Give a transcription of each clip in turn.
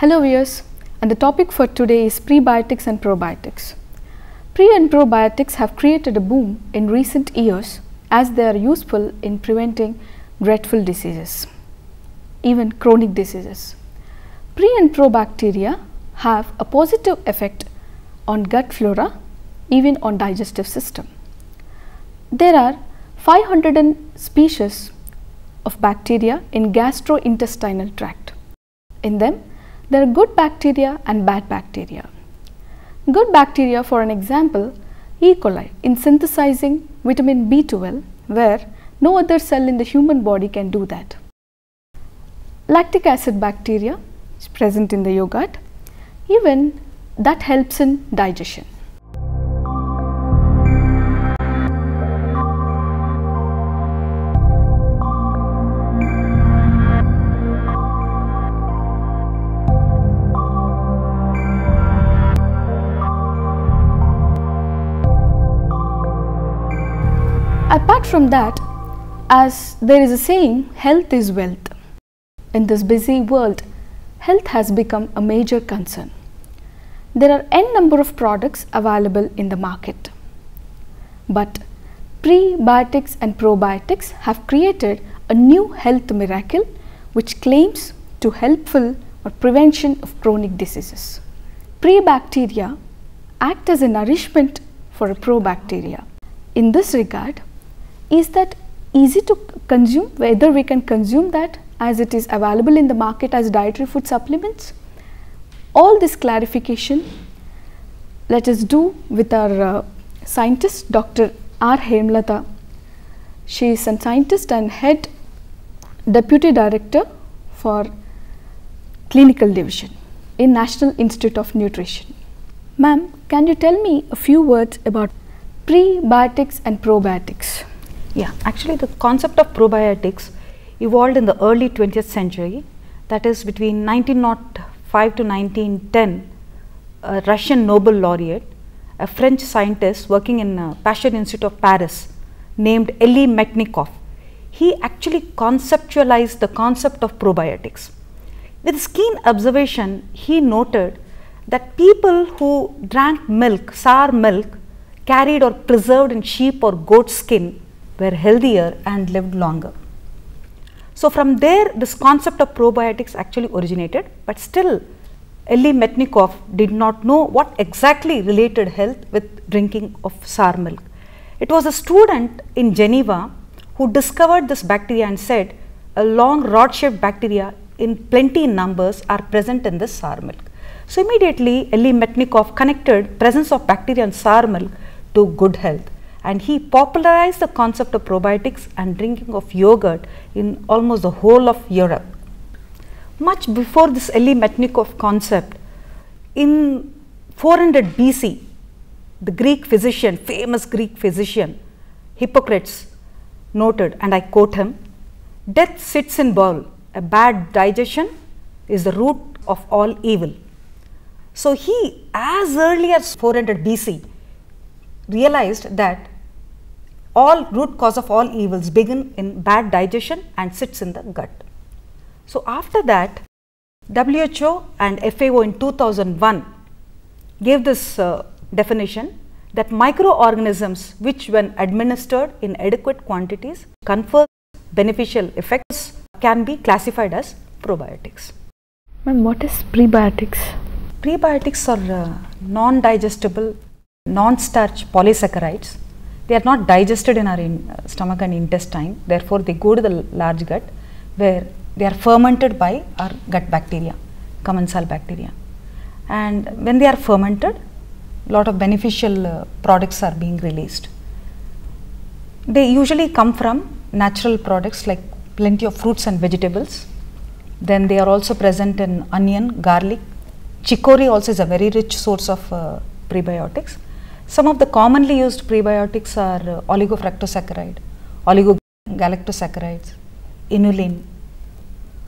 Hello viewers, and the topic for today is prebiotics and probiotics. Pre and probiotics have created a boom in recent years as they are useful in preventing dreadful diseases, even chronic diseases. Pre and probacteria have a positive effect on gut flora, even on digestive system. There are 500 species of bacteria in gastrointestinal tract. In them, there are good bacteria and bad bacteria. Good bacteria, for an example, E. coli in synthesizing vitamin B12, where no other cell in the human body can do that. Lactic acid bacteria is present in the yogurt, even that helps in digestion. Apart from that, as there is a saying, health is wealth. In this busy world, health has become a major concern. There are n number of products available in the market. But prebiotics and probiotics have created a new health miracle which claims to helpful or prevention of chronic diseases. Prebacteria act as a nourishment for a probacteria. In this regard, is that easy to consume, whether we can consume that as it is available in the market as dietary food supplements? All this clarification let us do with our scientist, Dr. R. Hemlata. She is a scientist and head deputy director for clinical division in National Institute of Nutrition. Ma'am, can you tell me a few words about prebiotics and probiotics? Yeah, actually the concept of probiotics evolved in the early 20th century, that is between 1905 to 1910. A Russian Nobel laureate, a French scientist working in Pasteur Institute of Paris named Elie Metchnikoff, he actually conceptualized the concept of probiotics. With his keen observation, he noted that people who drank milk, sour milk, carried or preserved in sheep or goat skin were healthier and lived longer. So from there this concept of probiotics actually originated, but still Elie Metchnikoff did not know what exactly related health with drinking of sour milk. It was a student in Geneva who discovered this bacteria and said a long rod-shaped bacteria in plenty in numbers are present in this sour milk. So immediately Elie Metchnikoff connected presence of bacteria in sour milk to good health, and he popularized the concept of probiotics and drinking of yogurt in almost the whole of Europe. Much before this Elie Metchnikoff concept, in 400 B.C., the Greek physician, famous Greek physician Hippocrates noted, and I quote him, "Death sits in bowl, a bad digestion is the root of all evil." So he, as early as 400 B.C., realized that all root cause of all evils begin in bad digestion and sits in the gut. So after that, WHO and FAO in 2001 gave this definition that microorganisms which when administered in adequate quantities confer beneficial effects can be classified as probiotics. Ma'am, what is prebiotics? Prebiotics are non-digestible, non-starch polysaccharides. They are not digested in our stomach and intestine, therefore they go to the large gut where they are fermented by our gut bacteria, commensal bacteria. And when they are fermented, lot of beneficial products are being released. They usually come from natural products like plenty of fruits and vegetables. Then they are also present in onion, garlic. Chicory also is a very rich source of prebiotics. Some of the commonly used prebiotics are oligofructosaccharide, oligogalactosaccharides, inulin.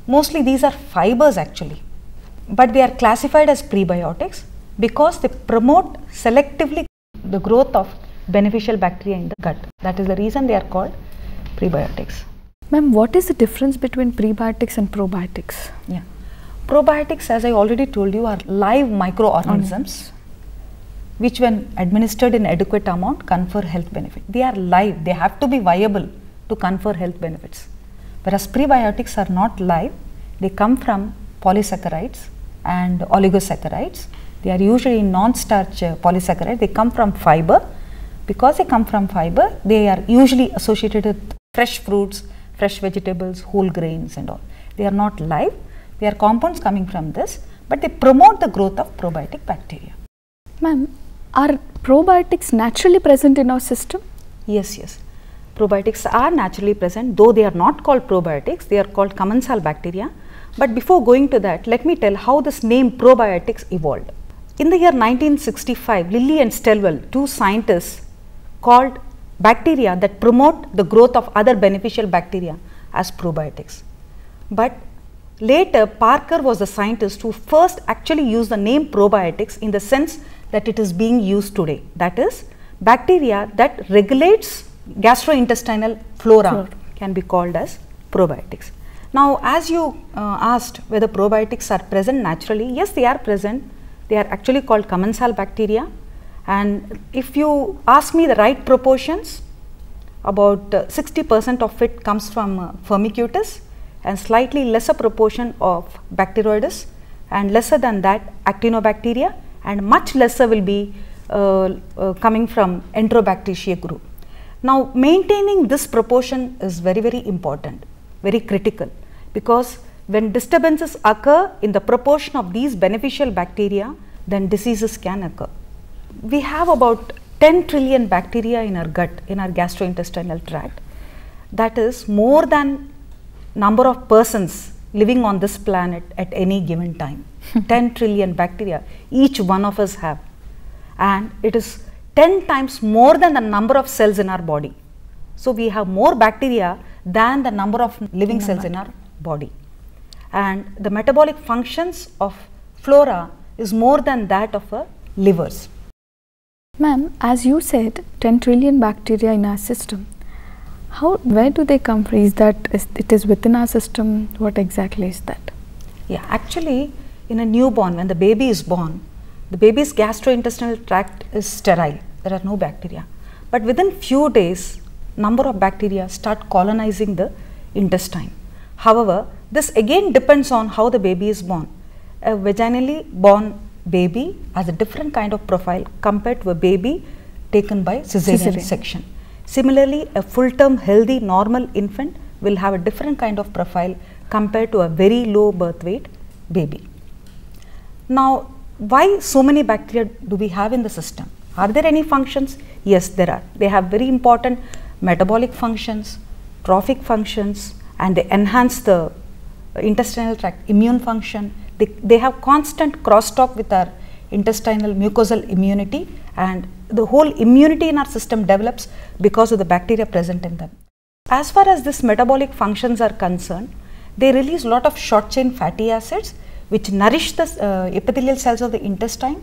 Mostly these are fibers actually, but they are classified as prebiotics because they promote selectively the growth of beneficial bacteria in the gut. That is the reason they are called prebiotics. Ma'am, what is the difference between prebiotics and probiotics? Yeah. Probiotics, as I already told you, are live microorganisms which when administered in adequate amount confer health benefit. They are live, they have to be viable to confer health benefits. Whereas prebiotics are not live, they come from polysaccharides and oligosaccharides. They are usually non-starch polysaccharides, they come from fiber. Because they come from fiber, they are usually associated with fresh fruits, fresh vegetables, whole grains and all. They are not live, they are compounds coming from this, but they promote the growth of probiotic bacteria. Ma'am, are probiotics naturally present in our system? Yes, yes. Probiotics are naturally present, though they are not called probiotics, they are called commensal bacteria. But before going to that, let me tell how this name probiotics evolved. In the year 1965, Lilly and Stelwell, two scientists, called bacteria that promote the growth of other beneficial bacteria as probiotics. But later, Parker was the scientist who first actually used the name probiotics in the sense that it is being used today. That is, bacteria that regulates gastrointestinal flora can be called as probiotics. Now, as you asked whether probiotics are present naturally, yes, they are present. They are actually called commensal bacteria. And if you ask me the right proportions, about 60% of it comes from Firmicutes and slightly lesser proportion of Bacteroides, and lesser than that Actinobacteria, and much lesser will be coming from Enterobacteriaceae group. Now, maintaining this proportion is very, very important, very critical, because when disturbances occur in the proportion of these beneficial bacteria, then diseases can occur. We have about 10 trillion bacteria in our gut, in our gastrointestinal tract. That is more than number of persons living on this planet at any given time. 10 trillion bacteria, each one of us have. And it is 10 times more than the number of cells in our body. So, we have more bacteria than the number of living cells in our body. And the metabolic functions of flora is more than that of our livers. Ma'am, as you said, 10 trillion bacteria in our system. Where do they come from? Is that it is within our system? What exactly is that? Yeah, actually, in a newborn, when the baby is born, the baby's gastrointestinal tract is sterile. There are no bacteria. But within few days, number of bacteria start colonizing the intestine. However, this again depends on how the baby is born. A vaginally born baby has a different kind of profile compared to a baby taken by cesarean section. Similarly, a full-term healthy normal infant will have a different kind of profile compared to a very low birth weight baby. Now, why so many bacteria do we have in the system? Are there any functions? Yes, there are. They have very important metabolic functions, trophic functions, and they enhance the intestinal tract immune function. They have constant crosstalk with our intestinal mucosal immunity, and the whole immunity in our system develops because of the bacteria present in them. As far as this metabolic functions are concerned, they release a lot of short chain fatty acids which nourish the epithelial cells of the intestine.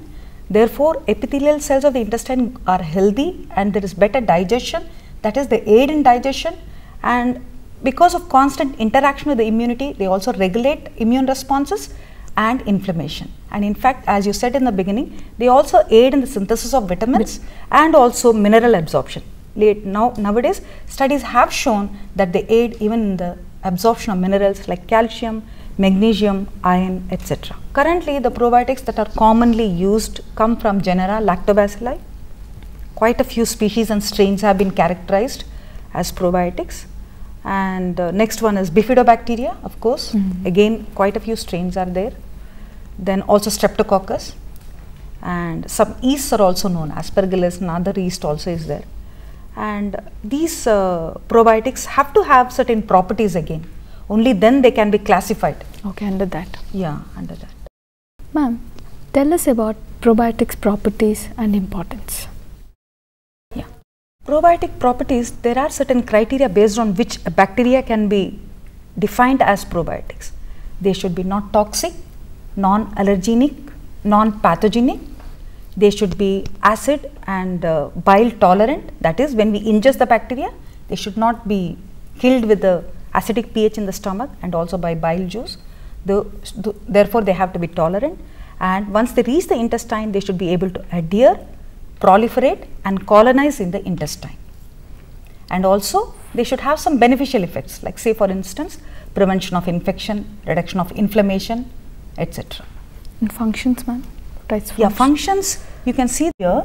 Therefore, epithelial cells of the intestine are healthy and there is better digestion, that is, they aid in digestion, and because of constant interaction with the immunity, they also regulate immune responses and inflammation. And in fact, as you said in the beginning, they also aid in the synthesis of vitamins and also mineral absorption. Nowadays, studies have shown that they aid even in the absorption of minerals like calcium, magnesium, iron, etc. Currently, the probiotics that are commonly used come from genera Lactobacilli. Quite a few species and strains have been characterized as probiotics. And next one is Bifidobacteria, of course. Again, quite a few strains are there. Then also Streptococcus, and some yeasts are also known, Aspergillus and other yeast also is there. And these probiotics have to have certain properties again. Only then they can be classified. Okay, under that. Yeah, under that. Ma'am, tell us about probiotics properties and importance. Yeah. Probiotic properties, there are certain criteria based on which a bacteria can be defined as probiotics. They should be not toxic, non-allergenic, non-pathogenic. They should be acid and bile tolerant. That is, when we ingest the bacteria, they should not be killed with the acidic pH in the stomach and also by bile juice. Therefore, they have to be tolerant, and once they reach the intestine, they should be able to adhere, proliferate and colonize in the intestine. And also they should have some beneficial effects, like say for instance prevention of infection, reduction of inflammation, etc. And functions, ma'am? Yeah, functions you can see here.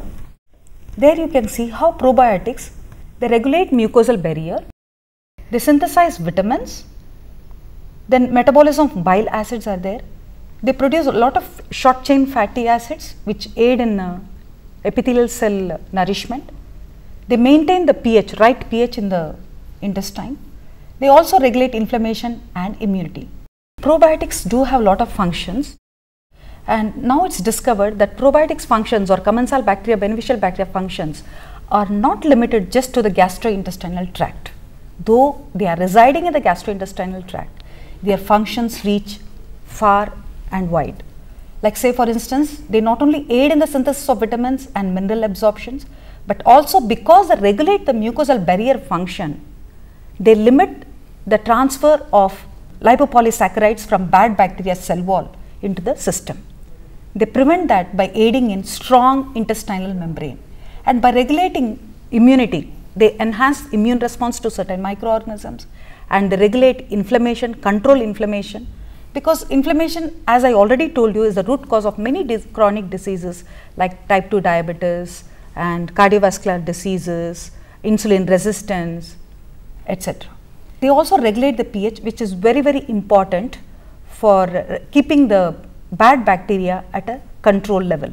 There you can see how probiotics, they regulate mucosal barrier, they synthesize vitamins, then metabolism of bile acids are there. They produce a lot of short chain fatty acids which aid in epithelial cell nourishment. They maintain the pH, right pH in the intestine. They also regulate inflammation and immunity. Probiotics do have a lot of functions, and now it's discovered that probiotics functions or commensal bacteria, beneficial bacteria functions are not limited just to the gastrointestinal tract. Though they are residing in the gastrointestinal tract, their functions reach far and wide. Like say for instance, they not only aid in the synthesis of vitamins and mineral absorptions, but also because they regulate the mucosal barrier function, they limit the transfer of lipopolysaccharides from bad bacteria cell wall into the system. They prevent that by aiding in strong intestinal membrane, and by regulating immunity, they enhance immune response to certain microorganisms, and they regulate inflammation, control inflammation, because inflammation, as I already told you, is the root cause of many chronic diseases like type 2 diabetes and cardiovascular diseases, insulin resistance, etc. They also regulate the pH, which is very, very important for keeping the bad bacteria at a control level.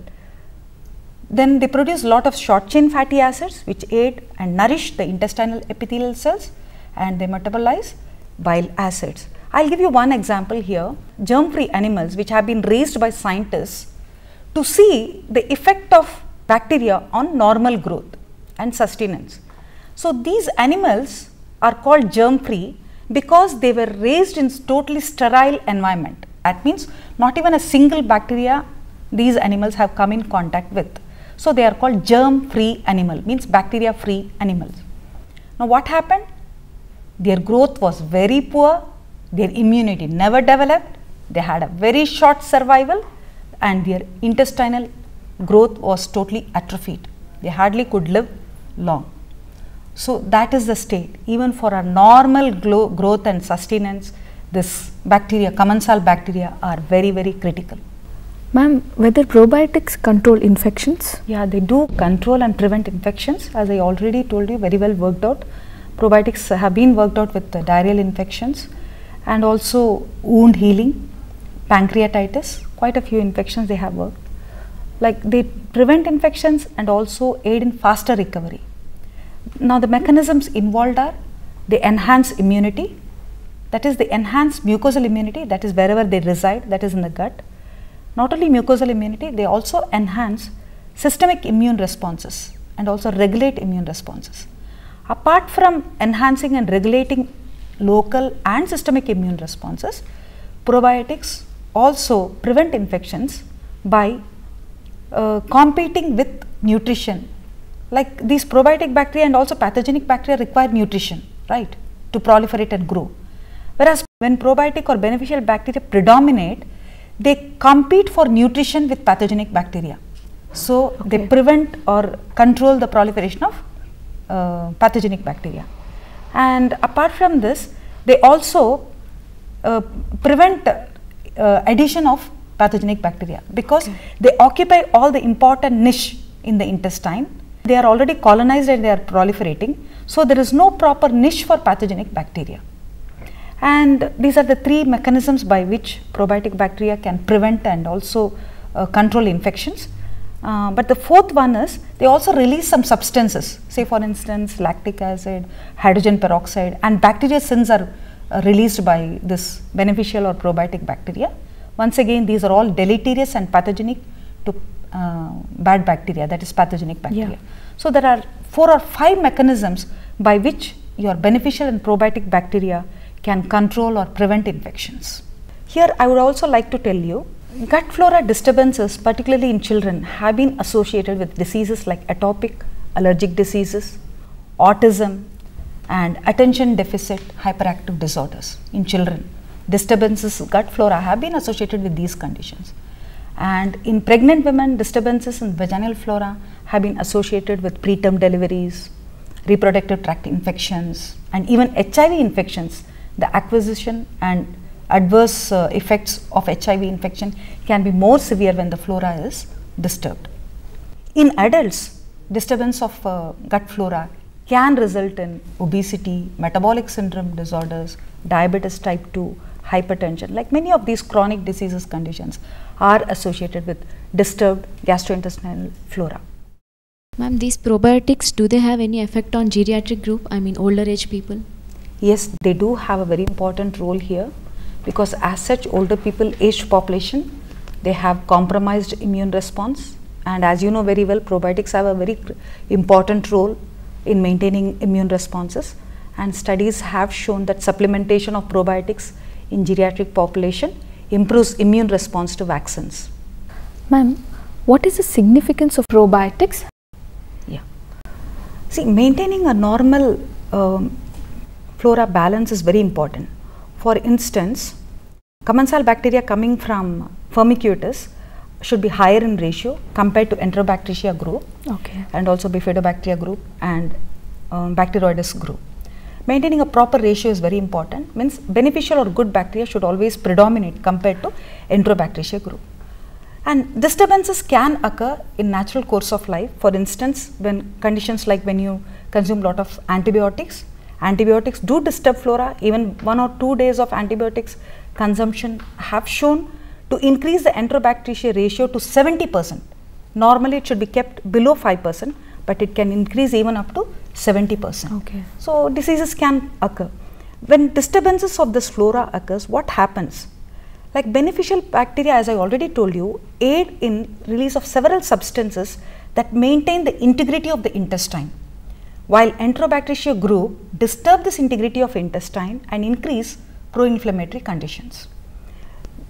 Then they produce a lot of short chain fatty acids which aid and nourish the intestinal epithelial cells, and they metabolize bile acids. I will give you one example here, germ-free animals which have been raised by scientists to see the effect of bacteria on normal growth and sustenance. So these animals are called germ-free because they were raised in totally sterile environment. That means not even a single bacteria these animals have come in contact with. So they are called germ-free animal, means bacteria-free animals. Now what happened? Their growth was very poor, their immunity never developed, they had a very short survival, and their intestinal growth was totally atrophied. They hardly could live long. So that is the state. Even for a normal growth and sustenance, this bacteria, commensal bacteria, are very, very critical. Ma'am, whether probiotics control infections? Yeah, they do control and prevent infections, as I already told you, very well worked out. Probiotics have been worked out with diarrheal infections and also wound healing, pancreatitis, quite a few infections they have worked. Like they prevent infections and also aid in faster recovery. Now the mechanisms involved are, they enhance immunity, that is they enhance mucosal immunity, that is wherever they reside, that is in the gut. Not only mucosal immunity, they also enhance systemic immune responses and also regulate immune responses. Apart from enhancing and regulating local and systemic immune responses, probiotics also prevent infections by competing with nutrition. Like these probiotic bacteria and also pathogenic bacteria require nutrition, right, to proliferate and grow. Whereas when probiotic or beneficial bacteria predominate, they compete for nutrition with pathogenic bacteria. So they prevent or control the proliferation of pathogenic bacteria. And apart from this, they also prevent addition of pathogenic bacteria, because they occupy all the important niche in the intestine. They are already colonized and they are proliferating. So there is no proper niche for pathogenic bacteria. And these are the three mechanisms by which probiotic bacteria can prevent and also control infections. But the fourth one is, they also release some substances, say for instance lactic acid, hydrogen peroxide, and bacteria sins are released by this beneficial or probiotic bacteria. Once again, these are all deleterious and pathogenic to bad bacteria, that is pathogenic bacteria. Yeah. So there are 4 or 5 mechanisms by which your beneficial and probiotic bacteria can control or prevent infections. Here I would also like to tell you, gut flora disturbances, particularly in children, have been associated with diseases like atopic allergic diseases, autism, and attention deficit hyperactive disorders in children. disturbances gut flora have been associated with these conditions. And in pregnant women, disturbances in vaginal flora have been associated with preterm deliveries, reproductive tract infections, and even HIV infections. The acquisition and adverse effects of HIV infection can be more severe when the flora is disturbed. In adults, disturbance of gut flora can result in obesity, metabolic syndrome disorders, diabetes type 2, hypertension. Like many of these chronic diseases conditions are associated with disturbed gastrointestinal flora. Ma'am, these probiotics, do they have any effect on geriatric group, I mean older age people? Yes, they do have a very important role here, because as such older people, aged population, they have compromised immune response, and as you know very well, probiotics have a very important role in maintaining immune responses, and studies have shown that supplementation of probiotics in geriatric population improves immune response to vaccines. Ma'am, what is the significance of probiotics? Yeah. See, maintaining a normal flora balance is very important. For instance, commensal bacteria coming from Firmicutes should be higher in ratio compared to Enterobacteria group, and also Bifidobacteria group and Bacteroides group. Maintaining a proper ratio is very important, means beneficial or good bacteria should always predominate compared to Enterobacteria group. And disturbances can occur in natural course of life. For instance, when conditions like when you consume lot of antibiotics, antibiotics do disturb flora. Even 1 or 2 days of antibiotics consumption have shown to increase the Enterobacteria ratio to 70%. Normally it should be kept below 5%, but it can increase even up to 70%. So diseases can occur. When disturbances of this flora occurs, what happens? Like beneficial bacteria, as I already told you, aid in release of several substances that maintain the integrity of the intestine, while Enterobacteria group disturb this integrity of intestine and increase pro-inflammatory conditions.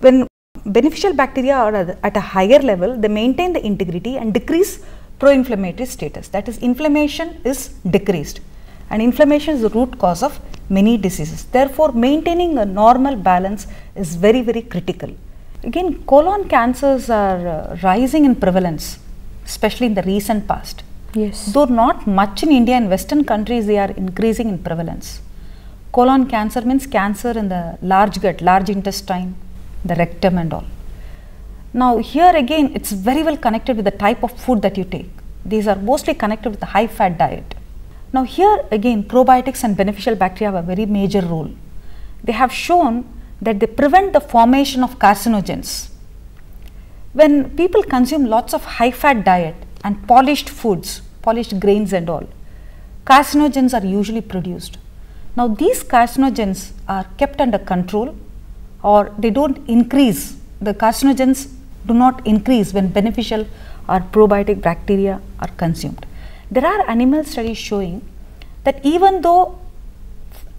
When beneficial bacteria are at a higher level, they maintain the integrity and decrease pro-inflammatory status. That is, inflammation is decreased, and inflammation is the root cause of many diseases. Therefore, maintaining a normal balance is very, very critical. Again, colon cancers are rising in prevalence, especially in the recent past. Yes. Though not much in India and Western countries, they are increasing in prevalence. Colon cancer means cancer in the large gut, large intestine, the rectum and all. Now here again, it's very well connected with the type of food that you take. These are mostly connected with the high fat diet. Now here again, probiotics and beneficial bacteria have a very major role. They have shown that they prevent the formation of carcinogens. When people consume lots of high fat diet and polished foods, polished grains and all, carcinogens are usually produced. Now these carcinogens are kept under control, or they don't increase. The carcinogens do not increase when beneficial or probiotic bacteria are consumed. There are animal studies showing that even though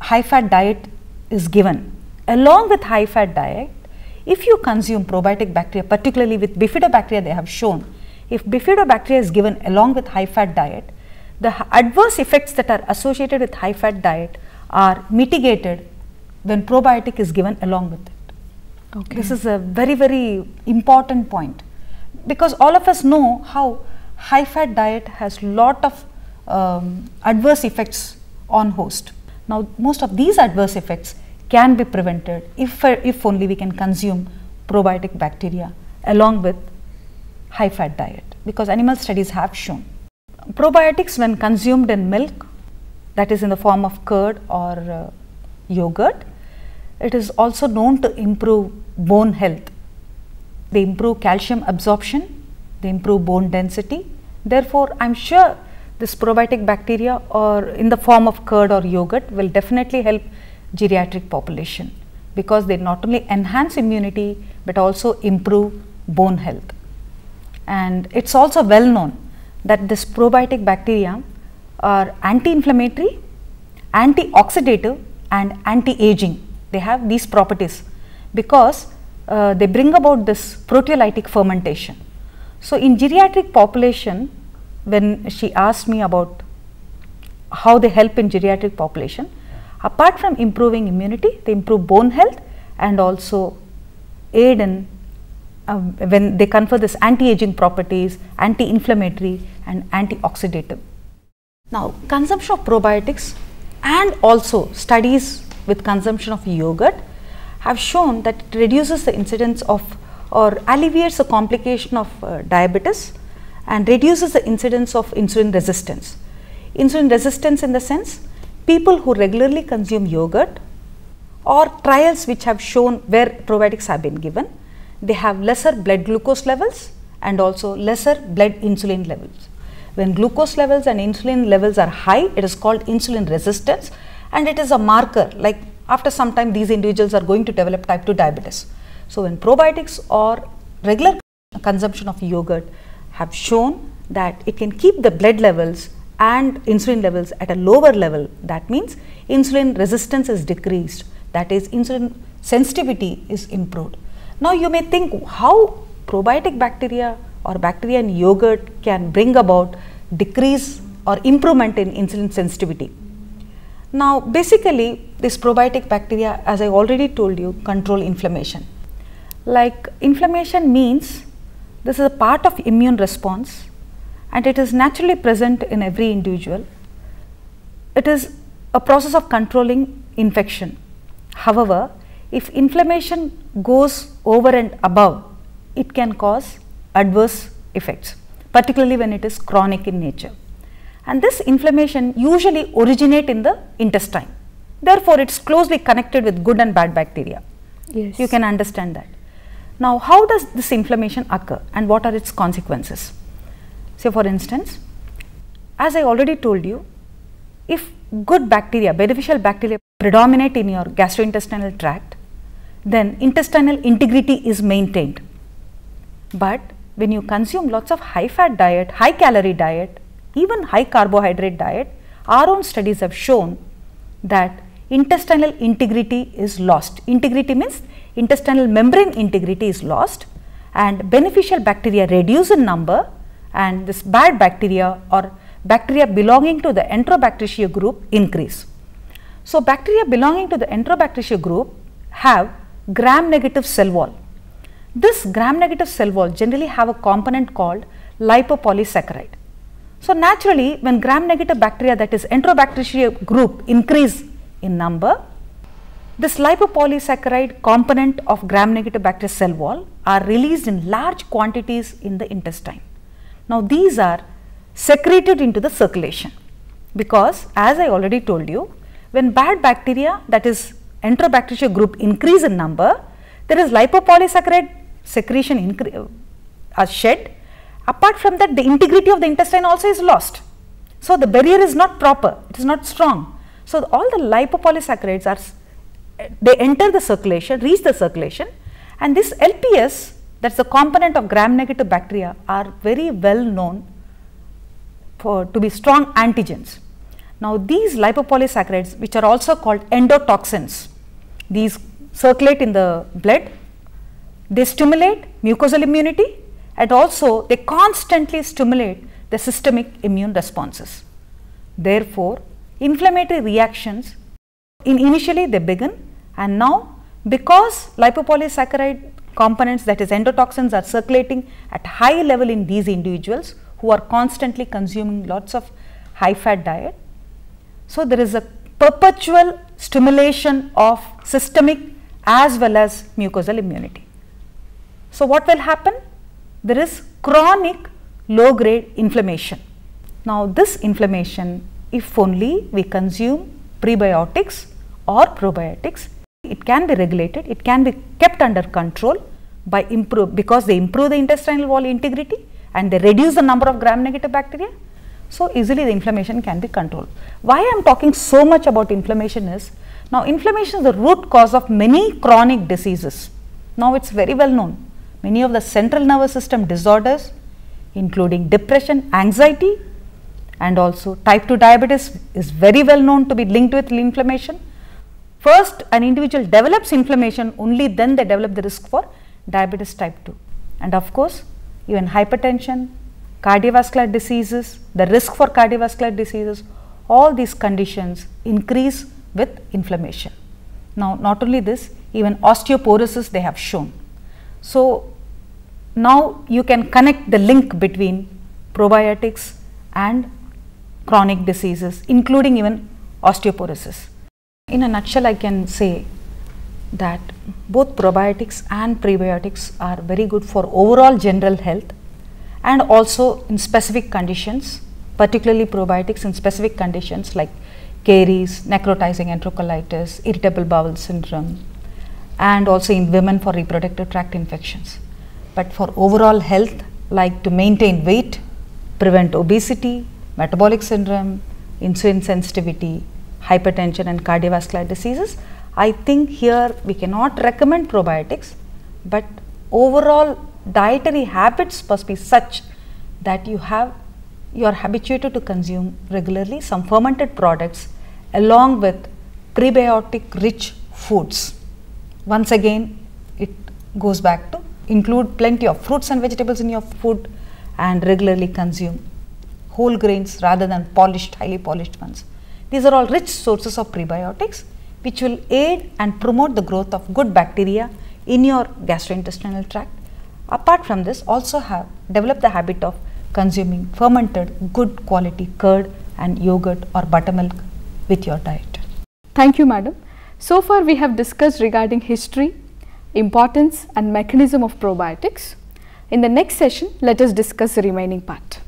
high fat diet is given, along with high fat diet, if you consume probiotic bacteria, particularly with Bifidobacteria, they have shown, if Bifidobacteria is given along with high fat diet, the adverse effects that are associated with high fat diet are mitigated when probiotic is given along with it. This is a very, very important point, because all of us know how high fat diet has lot of adverse effects on host. Now most of these adverse effects can be prevented if only we can consume probiotic bacteria along with high fat diet, because animal studies have shown. Probiotics, when consumed in milk, that is in the form of curd or yogurt, it is also known to improve bone health. They improve calcium absorption, they improve bone density. Therefore, I am sure this probiotic bacteria or in the form of curd or yogurt will definitely help geriatric population, because they not only enhance immunity but also improve bone health. And it is also well known that this probiotic bacteria are anti-inflammatory, antioxidative and anti-aging. They have these properties because they bring about this proteolytic fermentation. So in geriatric population, when she asked me about how they help in geriatric population, apart from improving immunity, they improve bone health and also aid in when they confer this anti-aging properties, anti-inflammatory and antioxidative. Now, consumption of probiotics and also studies with consumption of yogurt have shown that it reduces the incidence of or alleviates the complication of diabetes and reduces the incidence of insulin resistance. Insulin resistance in the sense, people who regularly consume yogurt or trials which have shown where probiotics have been given, they have lesser blood glucose levels and also lesser blood insulin levels. When glucose levels and insulin levels are high, it is called insulin resistance, and it is a marker, like after some time these individuals are going to develop type 2 diabetes. So, when probiotics or regular consumption of yogurt have shown that it can keep the blood levels and insulin levels at a lower level, that means insulin resistance is decreased, that is insulin sensitivity is improved. Now, you may think how probiotic bacteria or bacteria in yogurt can bring about decrease or improvement in insulin sensitivity. Now, basically this probiotic bacteria, as I already told you, control inflammation. Like inflammation means this is a part of immune response and it is naturally present in every individual. It is a process of controlling infection. However, if inflammation goes over and above, it can cause adverse effects, particularly when it is chronic in nature. And this inflammation usually originates in the intestine. Therefore, it is closely connected with good and bad bacteria. Yes. You can understand that. Now, how does this inflammation occur and what are its consequences? Say for instance, as I already told you, if good bacteria, beneficial bacteria predominate in your gastrointestinal tract, then intestinal integrity is maintained. But when you consume lots of high fat diet, high calorie diet, even high carbohydrate diet, our own studies have shown that intestinal integrity is lost. Integrity means intestinal membrane integrity is lost and beneficial bacteria reduce in number and this bad bacteria or bacteria belonging to the Enterobacteriaceae group increase. So, bacteria belonging to the Enterobacteriaceae group have gram-negative cell wall. This gram-negative cell wall generally have a component called lipopolysaccharide. So, naturally when gram-negative bacteria, that is Enterobacteriaceae group, increase in number, this lipopolysaccharide component of gram-negative bacteria cell wall are released in large quantities in the intestine. Now, these are secreted into the circulation because as I already told you, when bad bacteria, that is Enterobacteriaceae group, increase in number, there is lipopolysaccharide secretion shed. Apart from that, the integrity of the intestine also is lost. So, the barrier is not proper, it is not strong. So, all the lipopolysaccharides are, they enter the circulation, reach the circulation, and this LPS, that is the component of gram-negative bacteria, are very well known to be strong antigens. Now, these lipopolysaccharides, which are also called endotoxins, these circulate in the blood, they stimulate mucosal immunity and also they constantly stimulate the systemic immune responses. Therefore, inflammatory reactions initially they begin, and now because lipopolysaccharide components, that is endotoxins, are circulating at high level in these individuals who are constantly consuming lots of high fat diet. So, there is a perpetual stimulation of systemic as well as mucosal immunity. So, what will happen? There is chronic low grade inflammation. Now, this inflammation, if only we consume prebiotics or probiotics, it can be regulated, it can be kept under control by because they improve the intestinal wall integrity and they reduce the number of gram-negative bacteria. So, easily the inflammation can be controlled. Why I am talking so much about inflammation is, now inflammation is the root cause of many chronic diseases. Now, it is very well known. Many of the central nervous system disorders, including depression, anxiety, and also type 2 diabetes is very well known to be linked with inflammation. First, an individual develops inflammation, only then they develop the risk for diabetes type 2. And of course, even hypertension, cardiovascular diseases, the risk for cardiovascular diseases, all these conditions increase with inflammation. Now, not only this, even osteoporosis they have shown. So now you can connect the link between probiotics and chronic diseases, including even osteoporosis. In a nutshell, I can say that both probiotics and prebiotics are very good for overall general health and also in specific conditions, particularly probiotics in specific conditions like caries, necrotizing enterocolitis, irritable bowel syndrome, and also in women for reproductive tract infections. But for overall health, like to maintain weight, prevent obesity, metabolic syndrome, insulin sensitivity, hypertension and cardiovascular diseases, I think here we cannot recommend probiotics, but overall dietary habits must be such that you are habituated to consume regularly some fermented products along with prebiotic rich foods. Once again, it goes back to include plenty of fruits and vegetables in your food and regularly consume whole grains rather than polished, highly polished ones. These are all rich sources of prebiotics which will aid and promote the growth of good bacteria in your gastrointestinal tract. Apart from this, also develop the habit of consuming fermented good quality curd and yogurt or buttermilk with your diet. Thank you, madam. So far we have discussed regarding history, importance and mechanism of probiotics. In the next session, let us discuss the remaining part.